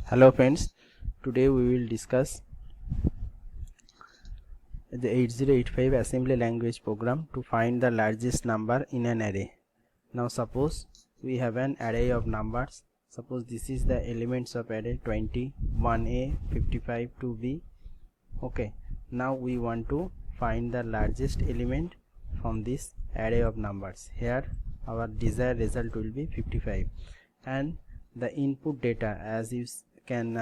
Hello friends, today we will discuss the 8085 assembly language program to find the largest number in an array. Now suppose we have an array of numbers. Suppose this is the elements of array 20, 1a, 55, 2b. Okay, now we want to find the largest element from this array of numbers. Here our desired result will be 55, and the input data, as you can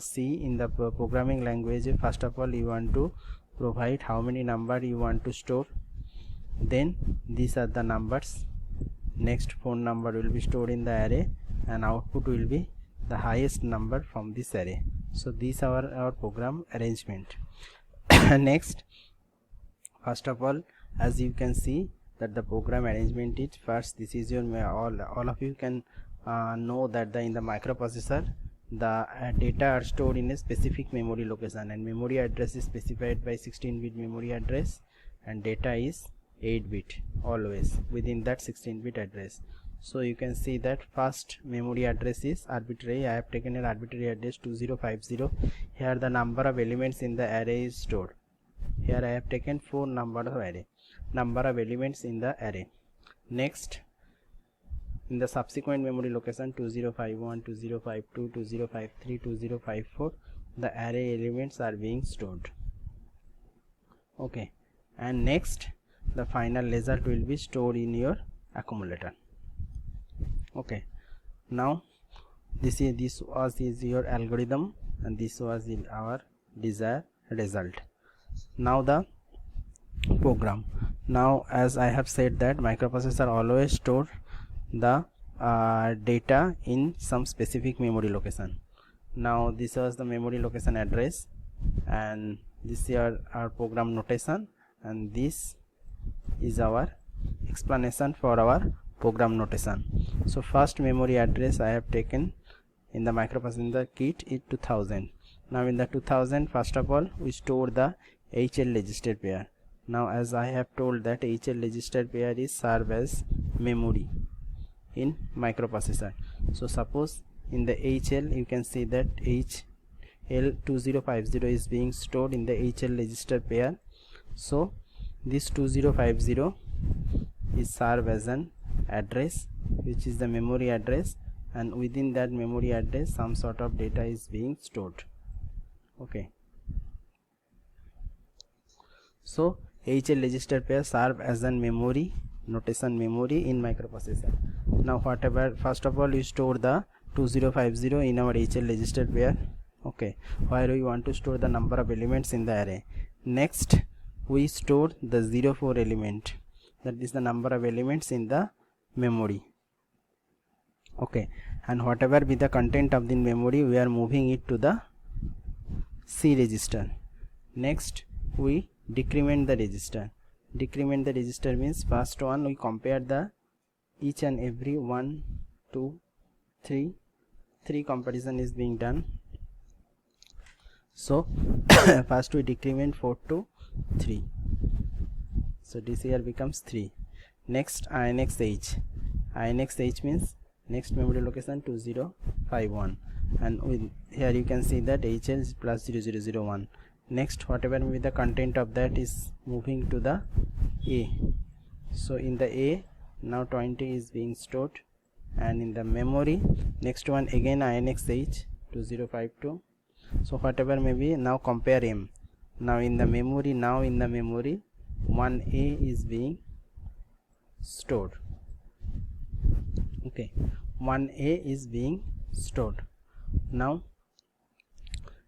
see in the programming language, first of all you want to provide how many number you want to store, then these are the numbers. Next phone number will be stored in the array and output will be the highest number from this array. So these are our program arrangement. Next, first of all, as you can see that the program arrangement is, first this is your all of you can know that in the microprocessor the data are stored in a specific memory location, and memory address is specified by 16-bit memory address, and data is 8-bit always within that 16-bit address. So you can see that first memory address is arbitrary. I have taken an arbitrary address 2050. Here the number of elements in the array is stored. Here I have taken 4 number of elements in the array. Next, in the subsequent memory location 2051, 2052, 2053, 2054, the array elements are being stored. Okay, and next the final result will be stored in your accumulator. Okay, now this was your algorithm, and this was our desired result. Now the program. Now, as I have said that microprocessor always store the data in some specific memory location. Now this was the memory location address, and this is our program notation, and this is our explanation for our program notation. So first memory address I have taken in the microprocessor in the kit is 2000. Now in the 2000, first of all we store the HL register pair. Now as I have told that HL register pair is serve as memory in microprocessor. So suppose in the HL you can see that HL2050 is being stored in the HL register pair. So this 2050 is served as an address, which is the memory address, and within that memory address some sort of data is being stored. Okay, so HL register pair serve as an memory notation memory in microprocessor. Now whatever, first of all you store the 2050 in our HL register pair. Okay, where we want to store the number of elements in the array. Next we store the 04 element, that is the number of elements in the memory. Okay, and whatever be the content of the memory, we are moving it to the C register. Next we decrement the register. Decrement the register means first one we compare the each and every 1, 2, 3 comparison is being done. So first we decrement 4 to 3, so this here becomes 3. Next INX H. INX H means next memory location 2051, and with here you can see that HL is plus 0001. Next whatever may be the content of that is moving to the A. So in the A now 20 is being stored, and in the memory next one again INX H 2052. So whatever may be, now compare M. Now in the memory 1A is being stored. Okay, 1A is being stored. Now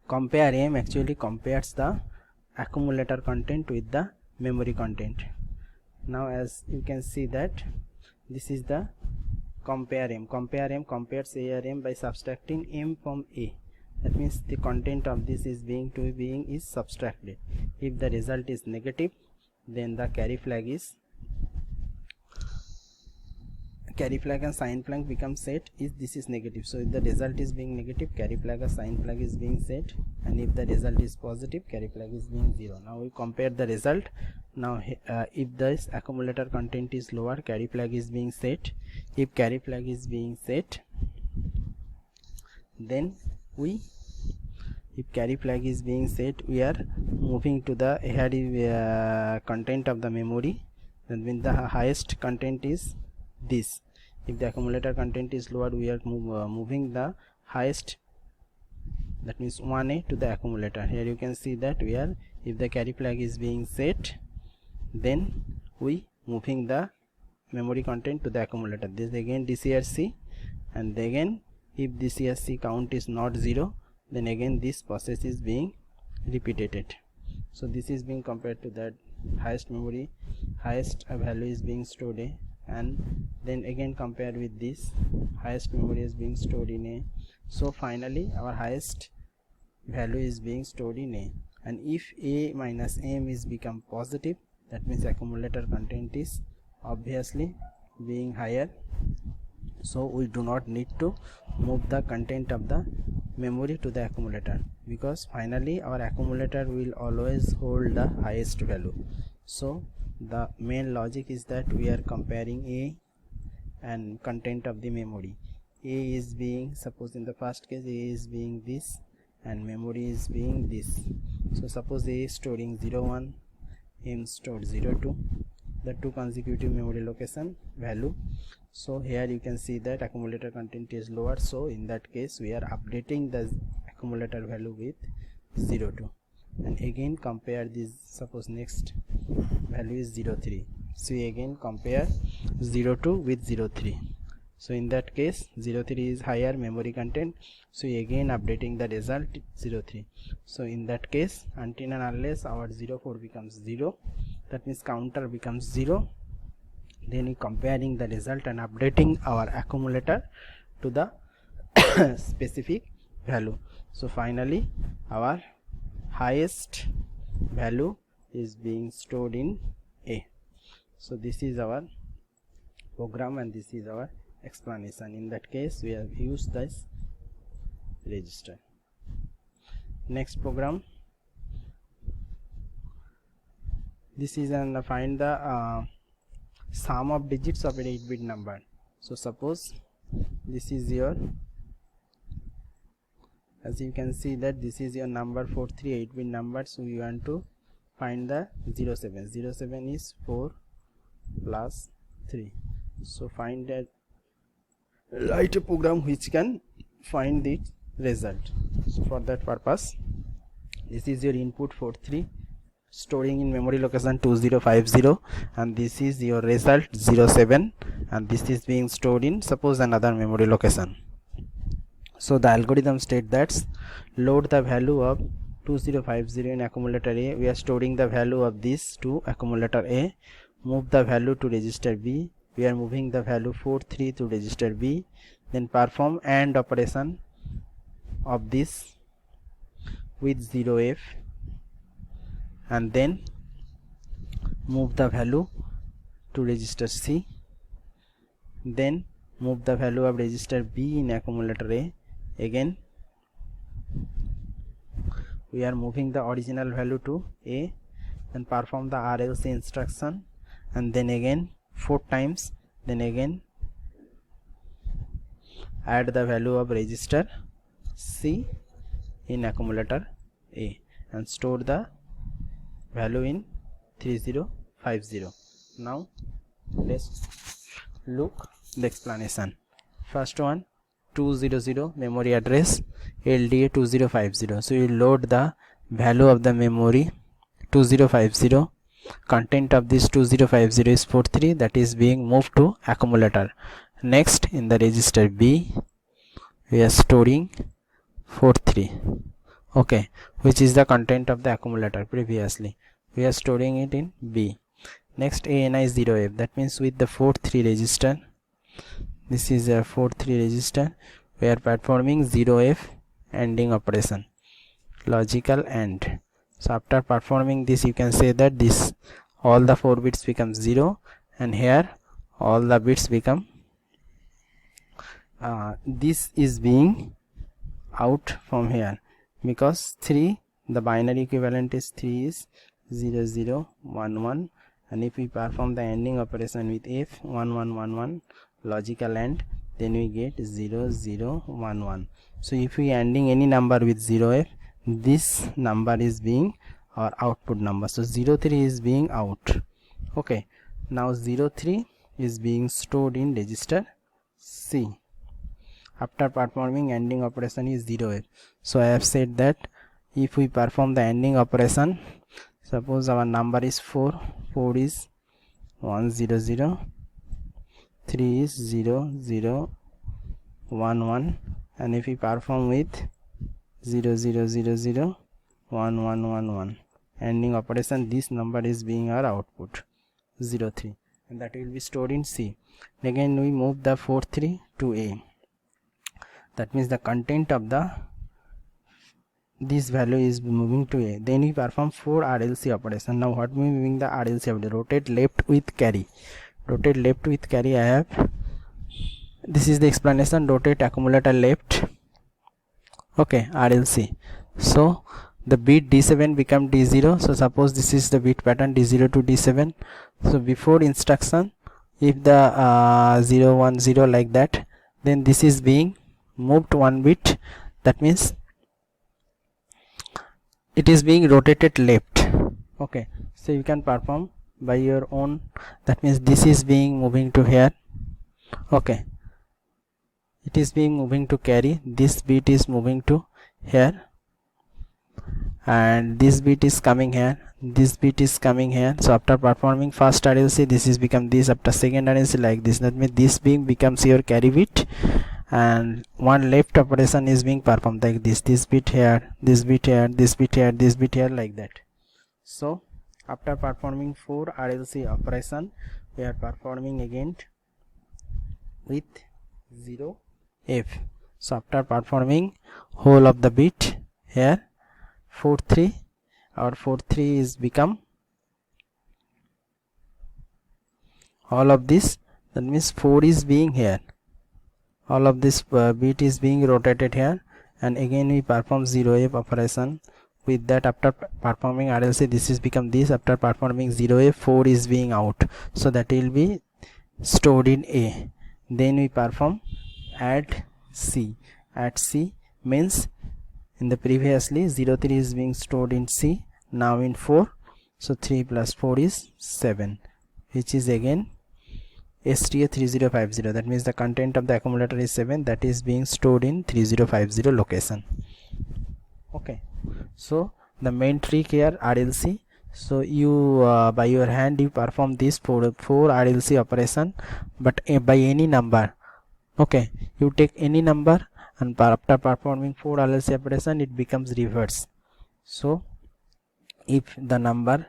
compare M actually compares the accumulator content with the memory content. Now as you can see that this is the compare M. Compare M compares ARM by subtracting M from A. That means the content of this is is subtracted. If the result is negative, then the carry flag and sign flag becomes set if this is negative. So if the result is being negative, carry flag or sign flag is being set, and if the result is positive, carry flag is being 0. Now we compare the result. Now if this accumulator content is lower, carry flag is being set. If carry flag is being set, then if carry flag is being set, we are moving to the here is content of the memory. Then when the highest content is this, if the accumulator content is lower, we are moving the highest, that means 1A to the accumulator. Here you can see that we are, if the carry flag is being set, then we moving the memory content to the accumulator. This again DCRC, and again if DCRC count is not 0, then again this process is being repeated. So this is being compared to that highest memory, highest value is being stored A, and then again compare with this highest memory is being stored in A. So finally our highest value is being stored in A, and if A minus M is become positive, that means accumulator content is obviously being higher. So we do not need to move the content of the memory to the accumulator, because finally our accumulator will always hold the highest value. So the main logic is that we are comparing A and content of the memory. A is being, suppose in the first case A is being this and memory is being this. So suppose A is storing 01, M stored 02, the two consecutive memory location value. So here you can see that accumulator content is lower, so in that case we are updating the accumulator value with 02, and again compare this. Suppose next value is 03, so we again compare 02 with 03. So in that case 03 is higher memory content, so we again updating the result 03. So in that case, until and unless our 04 becomes 0, that means counter becomes 0, then we comparing the result and updating our accumulator to the specific value. So finally our highest value is being stored in A. So this is our program and this is our explanation. In that case we have used this register. Next program, this is an find the sum of digits of an 8-bit number. So suppose this is your, as you can see that this is your number 43 8-bit number, so we want to find the 07. 07 is 4 plus 3. So find that, write a program which can find the result. So for that purpose, this is your input 43 storing in memory location 2050, and this is your result 07, and this is being stored in suppose another memory location. So the algorithm state that load the value of 2050 in accumulator A. We are storing the value of this to accumulator A. Move the value to register B. We are moving the value 43 to register B. Then perform AND operation of this with 0F, and then move the value to register C. Then move the value of register B in accumulator A. Again we are moving the original value to A, then perform the RLC instruction, and then again 4 times, then again add the value of register C in accumulator A and store the value in 3050. Now let's look the explanation. First one, 200 memory address LDA 2050. So you load the value of the memory 2050. Content of this 2050 is 43, that is being moved to accumulator. Next, in the register B we are storing 43, okay, which is the content of the accumulator previously. We are storing it in B. Next, ANI 0F, that means with the 43 register, this is a 43 register, we are performing 0F ANDing operation, logical AND. So after performing this, you can say that this all the 4 bits become 0, and here all the bits become this is being out from here, because 3, the binary equivalent is 3 is 0 0 1 1, and if we perform the ANDing operation with F 1 1 1 1 logical AND, then we get 0 0 1 1. So if we ending any number with 0f, this number is being our output number. So 03 is being out. Okay, now 03 is being stored in register C after performing ending operation is 0f. So I have said that if we perform the ending operation, suppose our number is 4 is 1 0 0, 3 is 0 0 1 1, and if we perform with 0 0 0 0 1 1 1 1 ending operation, this number is being our output 03, and that will be stored in C. Again we move the 43 to A. That means the content of this value is moving to A. Then we perform 4 RLC operation. Now what we moving the RLC of the rotate left with carry. Rotate left with carry I have. This is the explanation. Rotate accumulator left. Okay, RLC. So the bit D7 become D0. So suppose this is the bit pattern D0 to D7. So before instruction, if the 0 1 0 like that, then this is being moved one bit. That means it is being rotated left. Okay, so you can perform by your own. That means this is being moving to here. Okay, it is being moving to carry. This bit is moving to here, and this bit is coming here, this bit is coming here. So after performing first RLC, this is become this. After second RLC like this. That means this being becomes your carry bit, and one left operation is being performed like this. This bit here, this bit here, this bit here, this bit here, like that. So after performing 4 RLC operation, we are performing again with 0f. So after performing whole of the bit here, 43, our 43 is become all of this. That means 4 is being here, all of this bit is being rotated here, and again we perform 0f operation. With that, after performing RLC, this is become this. After performing 0f, 4 is being out, so that will be stored in A. Then we perform add C. Add C means in the previously 03 is being stored in C, now in 4. So 3 plus 4 is 7, which is again STA 3050. That means the content of the accumulator is 7, that is being stored in 3050 location. Okay, so the main trick here, RLC. So you by your hand you perform this 4 RLC operation, but by any number. Okay, you take any number, and after performing 4 RLC operation, it becomes reverse. So if the number,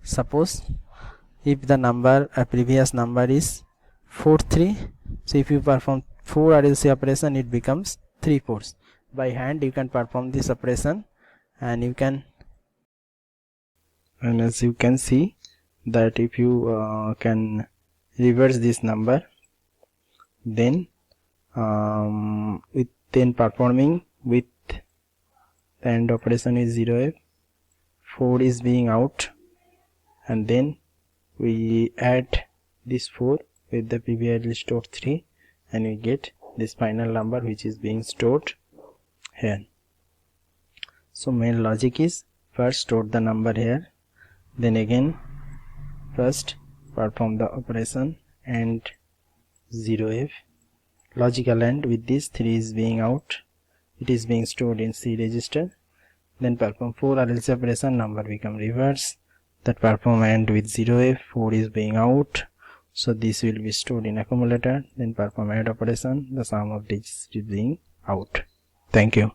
suppose if the number previous number is 43, so if you perform 4 RLC operation, it becomes 3 4s. By hand you can perform this operation, and you can, and as you can see that if you can reverse this number, then with then performing with the end operation is 0f, 4 is being out, and then we add this 4 with the previously stored 3, and we get this final number which is being stored here. So main logic is first store the number here, then again first perform the operation and 0f logical AND. With this 3 is being out, it is being stored in C register, then perform 4 RLC operation, number become reverse, that perform AND with 0f, 4 is being out, so this will be stored in accumulator, then perform add operation, the sum of digits is being out. Thank you.